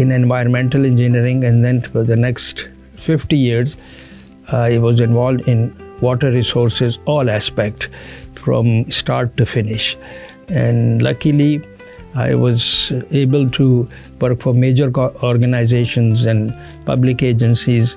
in environmental engineering, and then for the next 50 years I was involved in water resources, all aspect from start to finish, and luckily I was able to work for major organizations and public agencies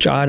4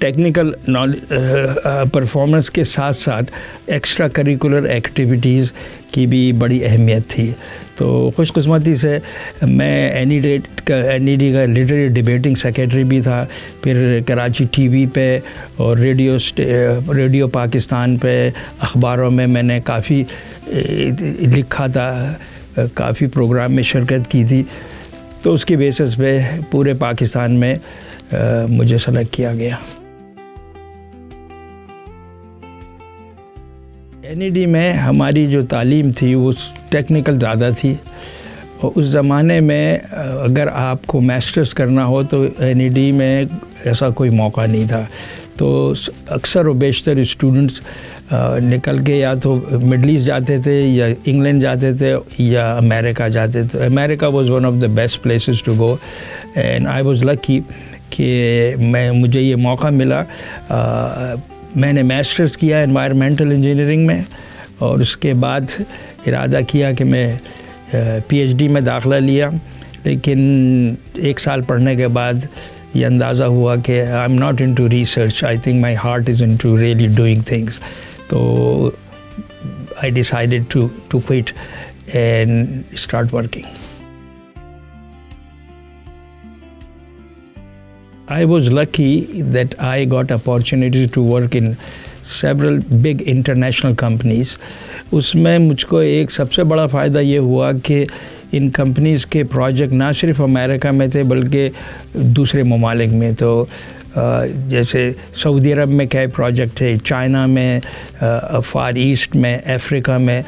technical performance کے ساتھ ساتھ extra curricular activities کی بھی بڑی اہمیت تھی. تو خوش قسمتی سے میں این ای ڈی کا لٹریری ڈبیٹنگ سیکریٹری بھی تھا. پھر کراچی ٹی وی پہ اور ریڈیو پاکستان پہ اخباروں میں نے کافی لکھا تھا, کافی پروگرام میں شرکت کی تھی. تو اس کی بیسس پہ پورے پاکستان میں مجھے سلیکٹ کیا گیا. این ای ڈی میں ہماری جو تعلیم تھی وہ ٹیکنیکل زیادہ تھی, اور اس زمانے میں اگر آپ کو ماسٹرز کرنا ہو تو این ای ڈی میں ایسا کوئی موقع نہیں تھا. تو اکثر و بیشتر اسٹوڈنٹس نکل کے یا تو مڈل ایسٹ جاتے تھے یا انگلینڈ جاتے تھے یا امریکہ جاتے تھے. America was one of the best places to go, and I was lucky کہ مجھے یہ موقع ملا. میں نے ماسٹرز کیا انوائرمنٹل انجینئرنگ میں, اور اس کے بعد ارادہ کیا کہ میں پی ایچ ڈی میں داخلہ لیا. لیکن 1 سال پڑھنے کے بعد یہ اندازہ ہوا کہ I am not into research, I think my heart is into really doing things. تو I decided to quit and start working. I was lucky that I got opportunities to work in several big international companies. اس میں مجھ کو ایک سب سے بڑا فائدہ یہ ہوا کہ ان کمپنیز کے پروجیکٹ نہ صرف امریکہ میں تھے بلکہ دوسرے ممالک میں. تو جیسے سعودی عرب میں کئی پروجیکٹ تھے, چائنا میں, فار ایسٹ میں, افریقہ میں.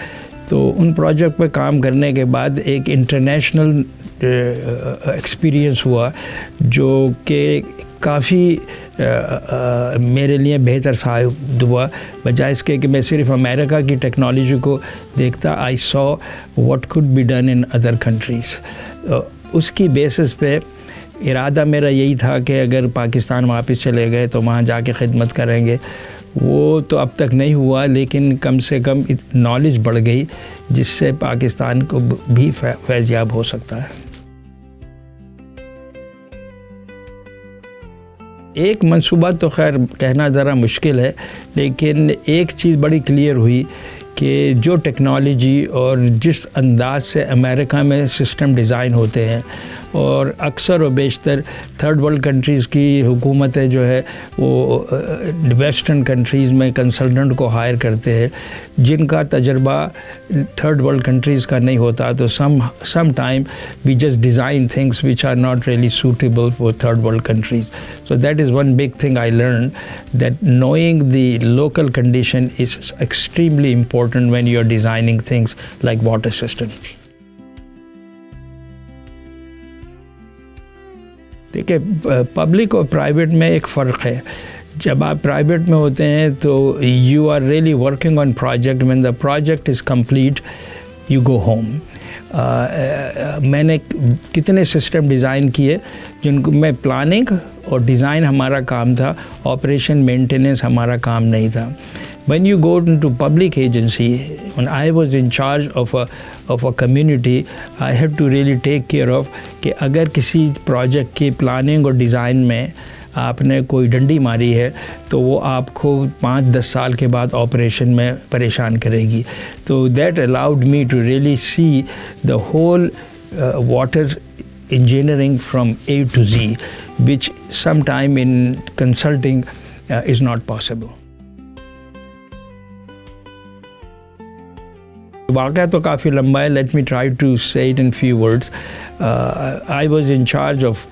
تو ان پروجیکٹ پہ کام کرنے کے بعد ایک انٹرنیشنل ایکسپیرئنس ہوا جو کہ کافی میرے لیے بہتر ثابت ہوا, بجائے اس کے کہ میں صرف امریکہ کی ٹیکنالوجی کو دیکھتا. I saw what could be done in other countries. اس کی بیسس پہ ارادہ میرا یہی تھا کہ اگر پاکستان واپس چلے گئے تو وہاں جا کے خدمت کریں گے. وہ تو اب تک نہیں ہوا, لیکن کم سے کم نالج بڑھ گئی جس سے پاکستان کو بھی فیض یاب ہو سکتا ہے. ایک منصوبہ تو خیر کہنا ذرا مشکل ہے, لیکن ایک چیز بڑی کلیئر ہوئی کہ جو ٹیکنالوجی اور جس انداز سے امریکہ میں سسٹم ڈیزائن ہوتے ہیں, اور اکثر و بیشتر تھرڈ ورلڈ کنٹریز کی حکومتیں جو ہے وہ ویسٹرن کنٹریز میں کنسلٹنٹ کو ہائر کرتے ہیں جن کا تجربہ تھرڈ ورلڈ کنٹریز کا نہیں ہوتا. تو some time we just design things which are not really suitable for third world countries. So that is one big thing I learned, that knowing the local condition is extremely important when you are designing things like water systems. دیکھیں, public اور private میں ایک فرق ہے. جب آپ private میں ہوتے ہیں تو you are really working on project. When the project is complete, you go home. میں نے کتنے سسٹم ڈیزائن کیے جن کو میں پلاننگ اور ڈیزائن ہمارا کام تھا, آپریشن مینٹیننس ہمارا کام نہیں تھا. When you go into public agency, when I was in charge of a community, I had to really take care of کہ اگر کسی پروجیکٹ کی پلاننگ اور ڈیزائن میں آپ نے کوئی ڈنڈی ماری ہے تو وہ آپ کو 5-10 سال کے بعد آپریشن میں پریشان کرے گی. تو that allowed me to really see the whole water engineering from A to Z, which sometime in consulting is not possible. واقعہ تو کافی لمبا ہے. Let me try to say it in few words. I was in charge of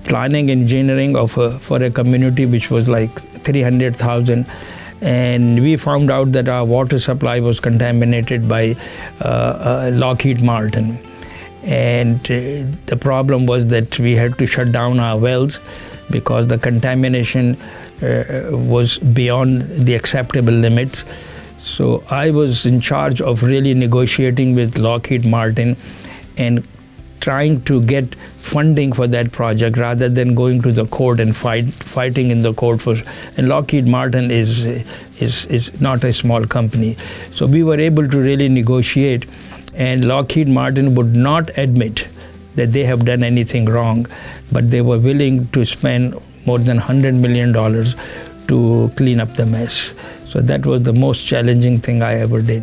planning engineering for a community which was like 300,000, and we found out that our water supply was contaminated by Lockheed Martin. And the problem was that we had to shut down our wells because the contamination was beyond the acceptable limits. So I was in charge of really negotiating with Lockheed Martin and trying to get funding for that project rather than going to the court and fighting in the court for. And Lockheed Martin is not a small company, so we were able to really negotiate. And Lockheed Martin would not admit that they have done anything wrong, but they were willing to spend more than $100 million to clean up the mess. So that was the most challenging thing I ever did.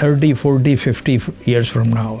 30, 40, 50 years from now.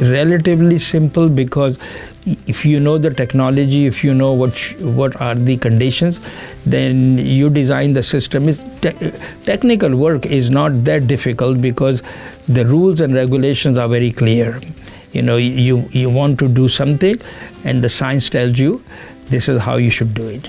relatively simple because if you know the technology, if you know what are the conditions, then you design the system. Technical work is not that difficult because the rules and regulations are very clear. You know, you want to do something and the science tells you this is how you should do it.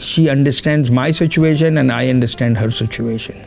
she understands my situation and I understand her situation.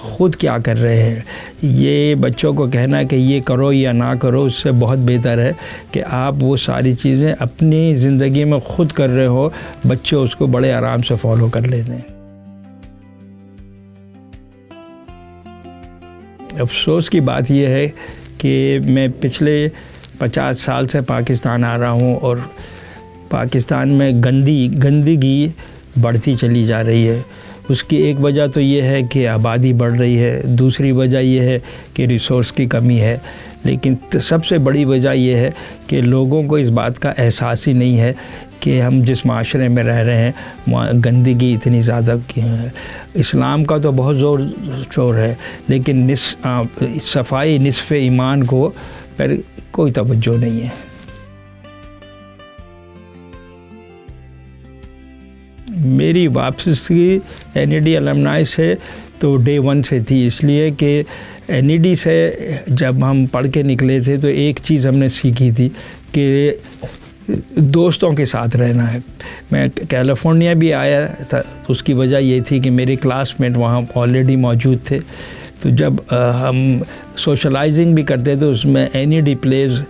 خود کیا کر رہے ہیں. یہ بچوں کو کہنا کہ یہ کرو یا نہ کرو اس سے بہت بہتر ہے کہ آپ وہ ساری چیزیں اپنی زندگی میں خود کر رہے ہو, بچے اس کو بڑے آرام سے فالو کر لیتے ہیں. افسوس کی بات یہ ہے کہ میں پچھلے 50 سال سے پاکستان آ رہا ہوں اور پاکستان میں گندگی بڑھتی چلی جا رہی ہے. اس کی ایک وجہ تو یہ ہے کہ آبادی بڑھ رہی ہے, دوسری وجہ یہ ہے کہ ریسورس کی کمی ہے, لیکن سب سے بڑی وجہ یہ ہے کہ لوگوں کو اس بات کا احساس ہی نہیں ہے کہ ہم جس معاشرے میں رہ رہے ہیں وہاں گندگی اتنی زیادہ ہے. اسلام کا تو بہت زور شور ہے, لیکن صفائی نصف ایمان کو پر کوئی توجہ نہیں ہے. میری واپسی NED المنائی سے تو ڈے 1 سے تھی, اس لیے کہ NED سے جب ہم پڑھ کے نکلے تھے تو ایک چیز ہم نے سیکھی تھی کہ دوستوں کے ساتھ رہنا ہے. میں کیلیفورنیا بھی آیا تھا, اس کی وجہ یہ تھی کہ میرے کلاس میٹ وہاں آلریڈی موجود تھے, تو جب ہم سوشلائزنگ بھی کرتے تو اس میں NED plays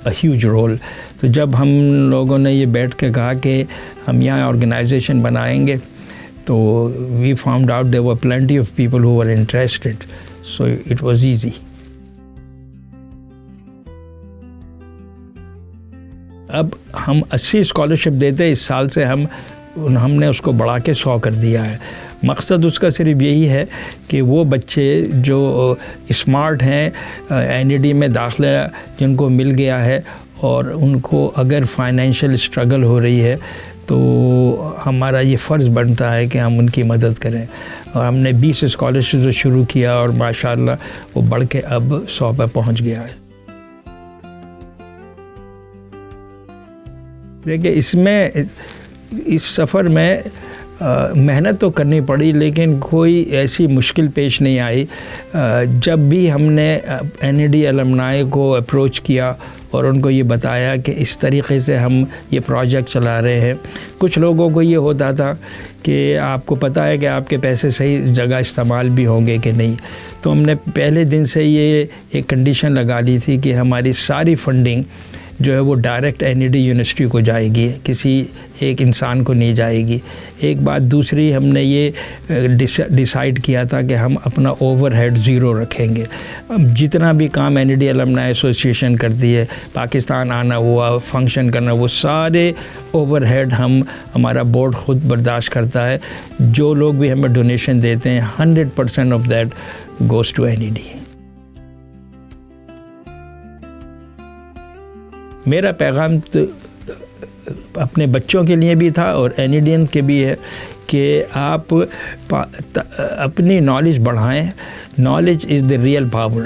a huge role. تو جب ہم لوگوں نے یہ بیٹھ کے کہا کہ ہم یہاں آرگنائزیشن بنائیں گے تو we found out there were plenty of people who were interested, so it was easy. اب ہم 80 اسکالرشپ دیتے, اس سال سے ہم نے اس کو بڑھا کے 100 کر دیا ہے. مقصد اس کا صرف یہی ہے کہ وہ بچے جو اسمارٹ ہیں, NED میں داخلہ جن کو مل گیا ہے اور ان کو اگر فائنینشیل اسٹرگل ہو رہی ہے تو ہمارا یہ فرض بنتا ہے کہ ہم ان کی مدد کریں. اور ہم نے 20 اسکالرشپ شروع کیا اور ماشاءاللہ وہ بڑھ کے اب 100 پہ پہنچ گیا ہے. دیکھیں اس سفر میں محنت تو کرنی پڑی, لیکن کوئی ایسی مشکل پیش نہیں آئی. جب بھی ہم نے NED المنائی کو اپروچ کیا اور ان کو یہ بتایا کہ اس طریقے سے ہم یہ پروجیکٹ چلا رہے ہیں, کچھ لوگوں کو یہ ہوتا تھا کہ آپ کو پتہ ہے کہ آپ کے پیسے صحیح جگہ استعمال بھی ہوں گے کہ نہیں. تو ہم نے پہلے دن سے یہ ایک کنڈیشن لگا لی تھی کہ ہماری ساری فنڈنگ جو ہے وہ ڈائریکٹ NED یونیورسٹی کو جائے گی, کسی ایک انسان کو نہیں جائے گی. ایک بات دوسری, ہم نے یہ ڈیسائیڈ کیا تھا کہ ہم اپنا اوور ہیڈ 0 رکھیں گے. جتنا بھی کام NED المنائی ایسوسیشن کرتی ہے, پاکستان آنا ہوا, فنکشن کرنا, وہ سارے اوور ہیڈ ہمارا بورڈ خود برداشت کرتا ہے. جو لوگ بھی ہمیں ڈونیشن دیتے ہیں 100% of that goes to NED. میرا پیغام تو اپنے بچوں کے لیے بھی تھا اور NEDین کے بھی ہے کہ آپ اپنی نالج بڑھائیں. Knowledge is the real power.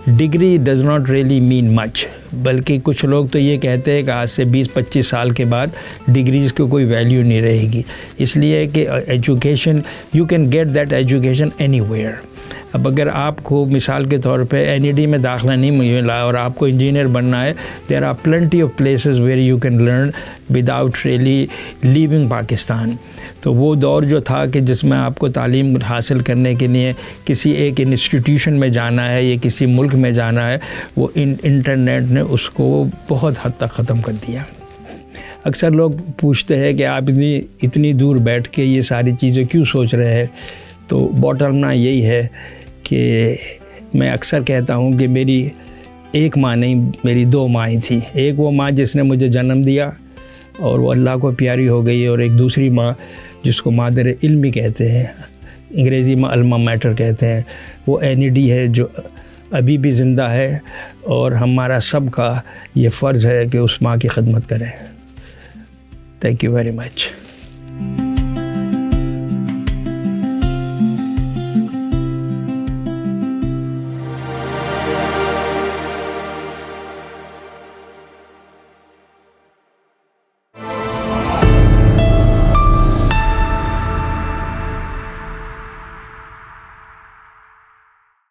Degree does not really mean much, بلکہ کچھ لوگ تو یہ کہتے ہیں کہ آج سے 20-25 سال کے بعد ڈگریز کو کوئی ویلیو نہیں رہے گی. اس لیے کہ education, you can get that education anywhere. اب اگر آپ کو مثال کے طور پہ NED میں داخلہ نہیں ملا اور آپ کو انجینئر بننا ہے, there are plenty of places where you can learn without really leaving Pakistan. تو وہ دور جو تھا کہ جس میں آپ کو تعلیم حاصل کرنے کے لیے کسی ایک انسٹیٹیوشن میں جانا ہے یا کسی ملک میں جانا ہے, وہ انٹرنیٹ نے اس کو بہت حد تک ختم کر دیا. اکثر لوگ پوچھتے ہیں کہ آپ اتنی دور بیٹھ کے یہ ساری چیزیں کیوں سوچ رہے ہیں. تو باٹم لائن یہی ہے کہ میں اکثر کہتا ہوں کہ میری ایک ماں نہیں, میری 2 مائیں تھیں. ایک وہ ماں جس نے مجھے جنم دیا اور وہ اللہ کو پیاری ہو گئی, اور ایک دوسری ماں جس کو مادر علم کہتے ہیں, انگریزی میں الما میٹر کہتے ہیں, وہ NED ہے جو ابھی بھی زندہ ہے, اور ہمارا سب کا یہ فرض ہے کہ اس ماں کی خدمت کریں. Thank you very much.